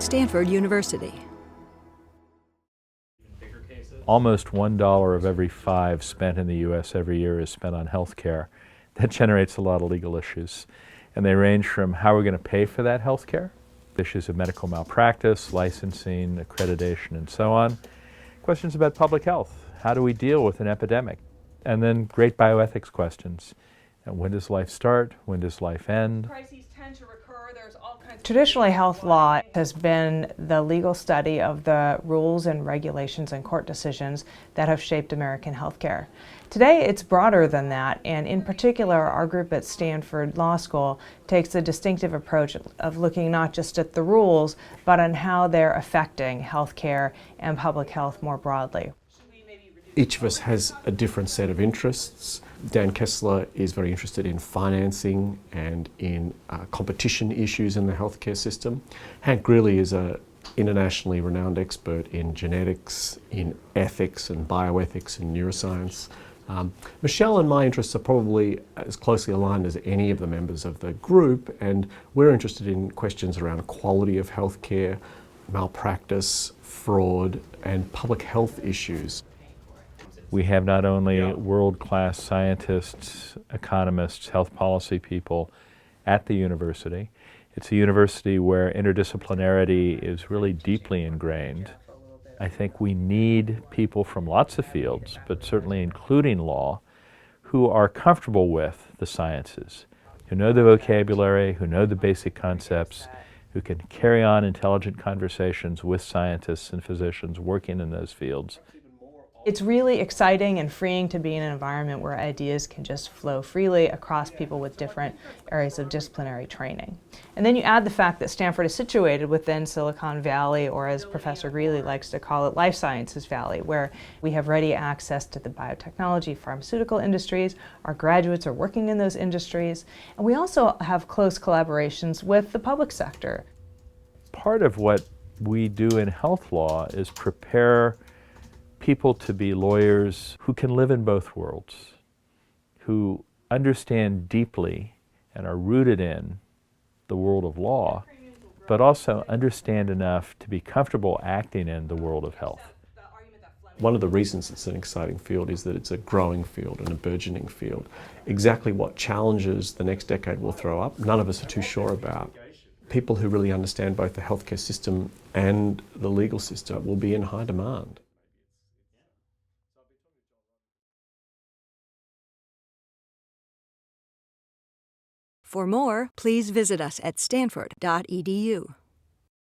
Stanford University. Almost $1 of every 5 spent in the U.S. every year is spent on health care. That generates a lot of legal issues. And they range from how we're going to pay for that health care, issues of medical malpractice, licensing, accreditation, and so on. Questions about public health. How do we deal with an epidemic? And then great bioethics questions. And when does life start? When does life end? Crises tend to recur. There's all kinds of... Traditionally, health law has been the legal study of the rules and regulations and court decisions that have shaped American healthcare. Today, it's broader than that, and in particular, our group at Stanford Law School takes a distinctive approach of looking not just at the rules, but on how they're affecting healthcare and public health more broadly. Each of us has a different set of interests. Dan Kessler is very interested in financing and in competition issues in the healthcare system. Hank Greeley is an internationally renowned expert in genetics, in ethics and bioethics and neuroscience. Michelle and my interests are probably as closely aligned as any of the members of the group, and we're interested in questions around quality of healthcare, malpractice, fraud, and public health issues. We have not only world-class scientists, economists, health policy people at the university. It's a university where interdisciplinarity is really deeply ingrained. I think we need people from lots of fields, but certainly including law, who are comfortable with the sciences, who know the vocabulary, who know the basic concepts, who can carry on intelligent conversations with scientists and physicians working in those fields. It's really exciting and freeing to be in an environment where ideas can just flow freely across people with different areas of disciplinary training. And then you add the fact that Stanford is situated within Silicon Valley, or as Professor Greeley likes to call it, Life Sciences Valley, where we have ready access to the biotechnology, pharmaceutical industries. Our graduates are working in those industries. And we also have close collaborations with the public sector. Part of what we do in health law is prepare people to be lawyers who can live in both worlds, who understand deeply and are rooted in the world of law, but also understand enough to be comfortable acting in the world of health. One of the reasons it's an exciting field is that it's a growing field and a burgeoning field. Exactly what challenges the next decade will throw up, none of us are too sure about. People who really understand both the healthcare system and the legal system will be in high demand. For more, please visit us at stanford.edu.